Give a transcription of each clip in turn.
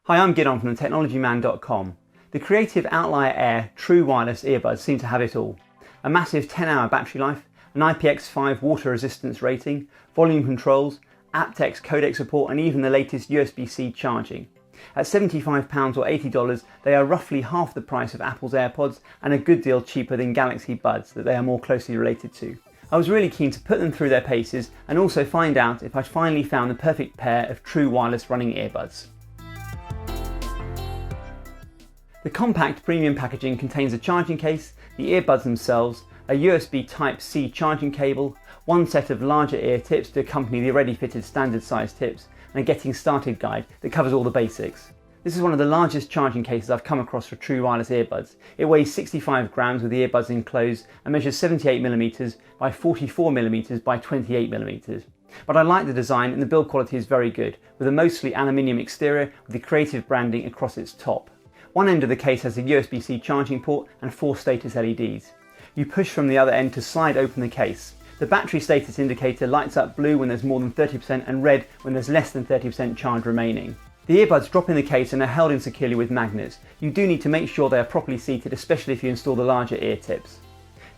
Hi, I'm Gidon from thetechnologyman.com. The Creative Outlier Air true wireless earbuds seem to have it all. A massive 10-hour battery life, an IPX5 water resistance rating, volume controls, aptX codec support and even the latest USB-C charging. At £75 or $80, they are roughly half the price of Apple's AirPods and a good deal cheaper than Galaxy Buds that they are more closely related to. I was really keen to put them through their paces and also find out if I'd finally found the perfect pair of true wireless running earbuds. The compact premium packaging contains a charging case, the earbuds themselves, a USB Type-C charging cable, one set of larger ear tips to accompany the already fitted standard size tips, and a getting started guide that covers all the basics. This is one of the largest charging cases I've come across for true wireless earbuds. It weighs 65 grams with the earbuds enclosed and measures 78mm by 44mm by 28mm. But I like the design and the build quality is very good, with a mostly aluminium exterior with the Creative branding across its top. One end of the case has a USB-C charging port and 4 status LEDs. You push from the other end to slide open the case. The battery status indicator lights up blue when there's more than 30% and red when there's less than 30% charge remaining. The earbuds drop in the case and are held in securely with magnets. You do need to make sure they are properly seated, especially if you install the larger ear tips.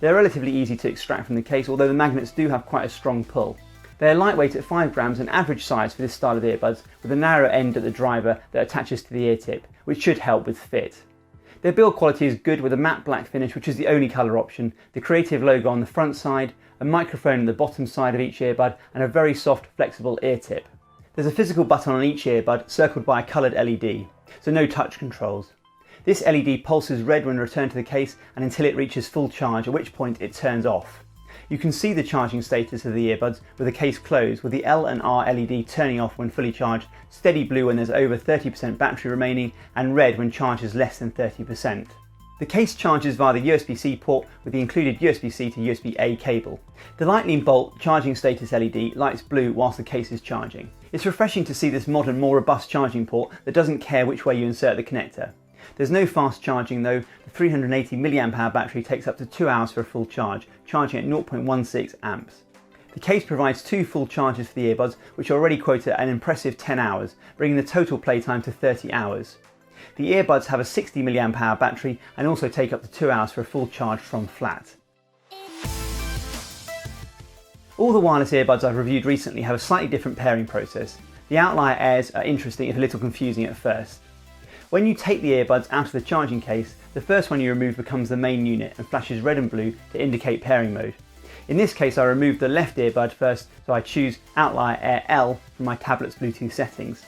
They're relatively easy to extract from the case, although the magnets do have quite a strong pull. They are lightweight at 5 grams, an average size for this style of earbuds, with a narrow end at the driver that attaches to the ear tip, which should help with fit. Their build quality is good with a matte black finish, which is the only colour option, the Creative logo on the front side, a microphone on the bottom side of each earbud, and a very soft, flexible ear tip. There's a physical button on each earbud circled by a coloured LED, so no touch controls. This LED pulses red when returned to the case and until it reaches full charge, at which point it turns off. You can see the charging status of the earbuds with the case closed, with the L and R LED turning off when fully charged, steady blue when there's over 30% battery remaining, and red when charge is less than 30%. The case charges via the USB-C port with the included USB-C to USB-A cable. The Lightning Bolt charging status LED lights blue whilst the case is charging. It's refreshing to see this modern, more robust charging port that doesn't care which way you insert the connector. There's no fast charging though. The 380 mAh battery takes up to 2 hours for a full charge, charging at 0.16 amps. The case provides 2 full charges for the earbuds, which are already quoted at an impressive 10 hours, bringing the total playtime to 30 hours. The earbuds have a 60 mAh battery and also take up to 2 hours for a full charge from flat. All the wireless earbuds I've reviewed recently have a slightly different pairing process. The Outlier Airs are interesting if a little confusing at first. When you take the earbuds out of the charging case, the first one you remove becomes the main unit and flashes red and blue to indicate pairing mode. In this case I removed the left earbud first, so I choose Outlier Air L from my tablet's Bluetooth settings.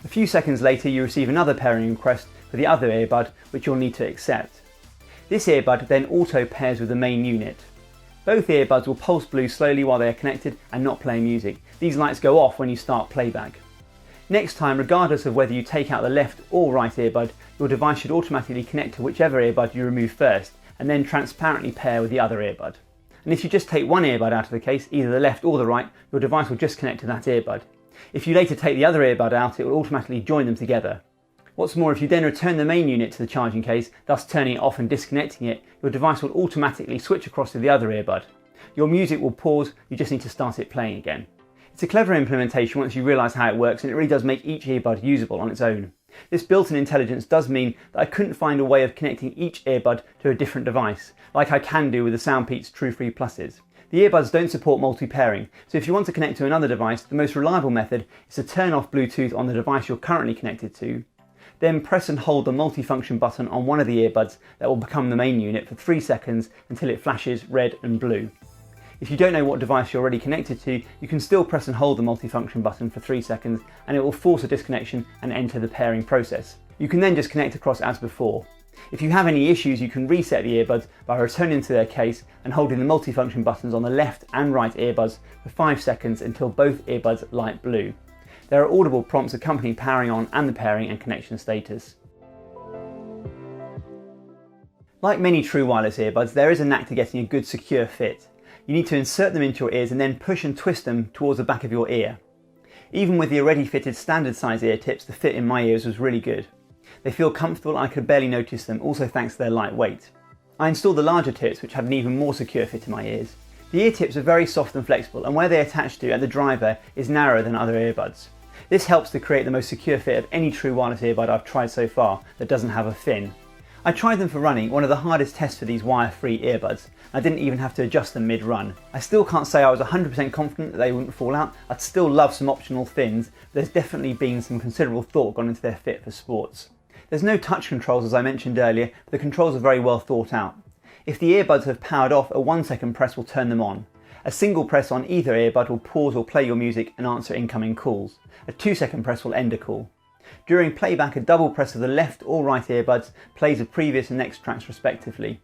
A few seconds later you receive another pairing request for the other earbud, which you'll need to accept. This earbud then auto pairs with the main unit. Both earbuds will pulse blue slowly while they are connected and not playing music. These lights go off when you start playback. Next time, regardless of whether you take out the left or right earbud, your device should automatically connect to whichever earbud you remove first and then transparently pair with the other earbud. And if you just take one earbud out of the case, either the left or the right, your device will just connect to that earbud. If you later take the other earbud out, it will automatically join them together. What's more, if you then return the main unit to the charging case, thus turning it off and disconnecting it, your device will automatically switch across to the other earbud. Your music will pause, you just need to start it playing again. It's a clever implementation once you realise how it works, and it really does make each earbud usable on its own. This built-in intelligence does mean that I couldn't find a way of connecting each earbud to a different device, like I can do with the Soundpeats True-Free Pluses. The earbuds don't support multi-pairing, so if you want to connect to another device, the most reliable method is to turn off Bluetooth on the device you're currently connected to, then press and hold the multifunction button on one of the earbuds that will become the main unit for 3 seconds until it flashes red and blue. If you don't know what device you're already connected to, you can still press and hold the multifunction button for 3 seconds and it will force a disconnection and enter the pairing process. You can then just connect across as before. If you have any issues, you can reset the earbuds by returning to their case and holding the multifunction buttons on the left and right earbuds for 5 seconds until both earbuds light blue. There are audible prompts accompanying powering on and the pairing and connection status. Like many true wireless earbuds, there is a knack to getting a good secure fit. You need to insert them into your ears and then push and twist them towards the back of your ear. Even with the already fitted standard size ear tips, the fit in my ears was really good. They feel comfortable and I could barely notice them, also thanks to their light weight. I installed the larger tips, which had an even more secure fit in my ears. The ear tips are very soft and flexible, and where they attach to at the driver is narrower than other earbuds. This helps to create the most secure fit of any true wireless earbud I've tried so far that doesn't have a fin. I tried them for running, one of the hardest tests for these wire-free earbuds. I didn't even have to adjust them mid-run. I still can't say I was 100% confident that they wouldn't fall out. I'd still love some optional fins, but there's definitely been some considerable thought gone into their fit for sports. There's no touch controls as I mentioned earlier, but the controls are very well thought out. If the earbuds have powered off, a 1-second press will turn them on. A single press on either earbud will pause or play your music and answer incoming calls. A 2-second press will end a call. During playback, a double press of the left or right earbuds plays the previous and next tracks respectively.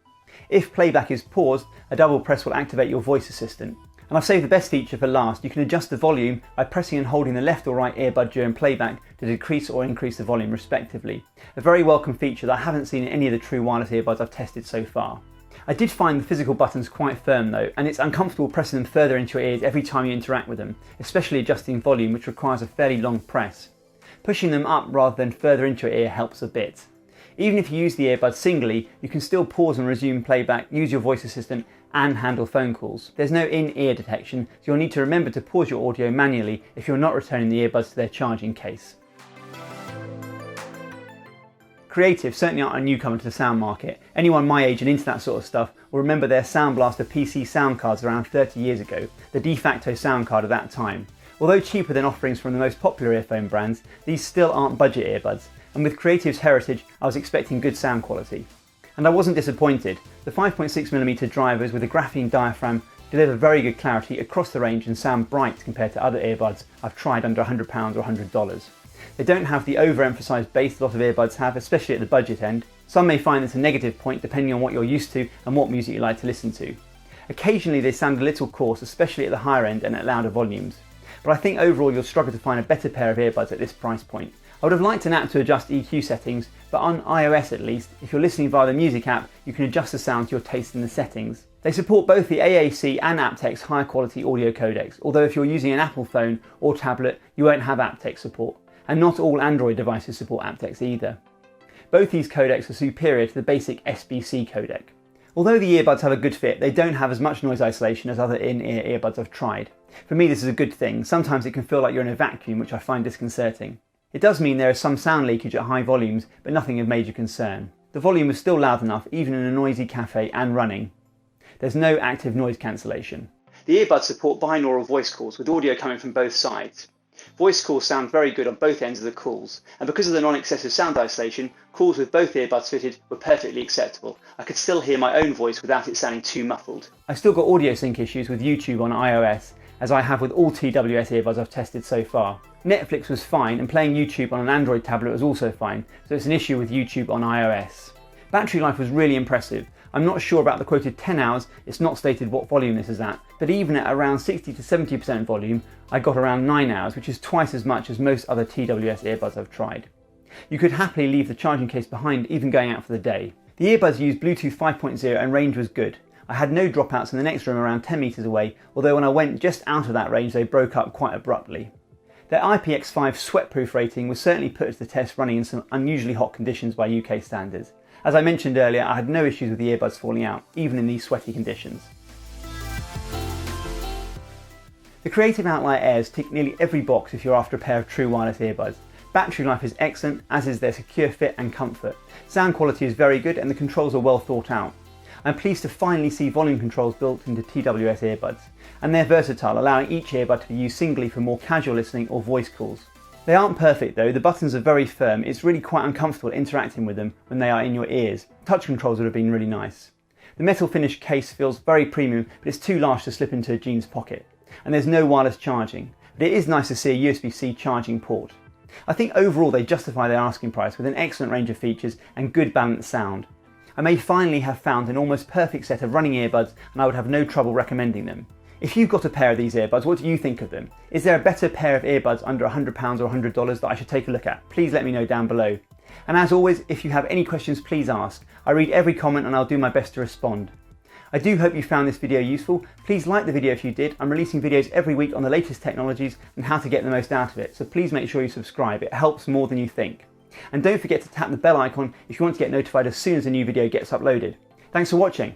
If playback is paused, a double press will activate your voice assistant. And I've saved the best feature for last. You can adjust the volume by pressing and holding the left or right earbud during playback to decrease or increase the volume respectively. A very welcome feature that I haven't seen in any of the true wireless earbuds I've tested so far. I did find the physical buttons quite firm though, and it's uncomfortable pressing them further into your ears every time you interact with them, especially adjusting volume, which requires a fairly long press. Pushing them up rather than further into your ear helps a bit. Even if you use the earbuds singly, you can still pause and resume playback, use your voice assistant and handle phone calls. There's no in-ear detection, so you'll need to remember to pause your audio manually if you're not returning the earbuds to their charging case. Creative certainly aren't a newcomer to the sound market. Anyone my age and into that sort of stuff will remember their Sound Blaster PC sound cards around 30 years ago, the de facto sound card of that time. Although cheaper than offerings from the most popular earphone brands, these still aren't budget earbuds, and with Creative's heritage I was expecting good sound quality. And I wasn't disappointed. The 5.6mm drivers with a graphene diaphragm deliver very good clarity across the range and sound bright compared to other earbuds I've tried under £100 or $100. They don't have the overemphasised bass a lot of earbuds have, especially at the budget end. Some may find this a negative point depending on what you're used to and what music you like to listen to. Occasionally they sound a little coarse, especially at the higher end and at louder volumes. But I think overall you'll struggle to find a better pair of earbuds at this price point. I would have liked an app to adjust EQ settings, but on iOS at least, if you're listening via the music app, you can adjust the sound to your taste in the settings. They support both the AAC and aptX high quality audio codecs, although if you're using an Apple phone or tablet, you won't have aptX support. And not all Android devices support aptX either. Both these codecs are superior to the basic SBC codec. Although the earbuds have a good fit, they don't have as much noise isolation as other in-ear earbuds I've tried. For me this is a good thing. Sometimes it can feel like you're in a vacuum, which I find disconcerting. It does mean there is some sound leakage at high volumes, but nothing of major concern. The volume is still loud enough even in a noisy cafe and running. There's no active noise cancellation. The earbuds support binaural voice calls with audio coming from both sides. Voice calls sound very good on both ends of the calls, and because of the non-excessive sound isolation, calls with both earbuds fitted were perfectly acceptable. I could still hear my own voice without it sounding too muffled. I still got audio sync issues with YouTube on iOS, as I have with all TWS earbuds I've tested so far. Netflix was fine, and playing YouTube on an Android tablet was also fine, so it's an issue with YouTube on iOS. Battery life was really impressive. I'm not sure about the quoted 10 hours, it's not stated what volume this is at, but even at around 60 to 70% volume, I got around 9 hours, which is twice as much as most other TWS earbuds I've tried. You could happily leave the charging case behind even going out for the day. The earbuds used Bluetooth 5.0 and range was good. I had no dropouts in the next room around 10 metres away, although when I went just out of that range they broke up quite abruptly. Their IPX5 sweatproof rating was certainly put to the test running in some unusually hot conditions by UK standards. As I mentioned earlier, I had no issues with the earbuds falling out, even in these sweaty conditions. The Creative Outlier Airs tick nearly every box if you're after a pair of true wireless earbuds. Battery life is excellent, as is their secure fit and comfort. Sound quality is very good and the controls are well thought out. I'm pleased to finally see volume controls built into TWS earbuds, and they're versatile, allowing each earbud to be used singly for more casual listening or voice calls. They aren't perfect though, the buttons are very firm, it's really quite uncomfortable interacting with them when they are in your ears. Touch controls would have been really nice. The metal finish case feels very premium, but it's too large to slip into a jeans pocket. And there's no wireless charging, but it is nice to see a USB-C charging port. I think overall they justify their asking price with an excellent range of features and good balanced sound. I may finally have found an almost perfect set of running earbuds and I would have no trouble recommending them. If you've got a pair of these earbuds, what do you think of them? Is there a better pair of earbuds under £100 or $100 that I should take a look at? Please let me know down below. And as always, if you have any questions, please ask. I read every comment and I'll do my best to respond. I do hope you found this video useful. Please like the video if you did. I'm releasing videos every week on the latest technologies and how to get the most out of it, so please make sure you subscribe. It helps more than you think. And don't forget to tap the bell icon if you want to get notified as soon as a new video gets uploaded. Thanks for watching.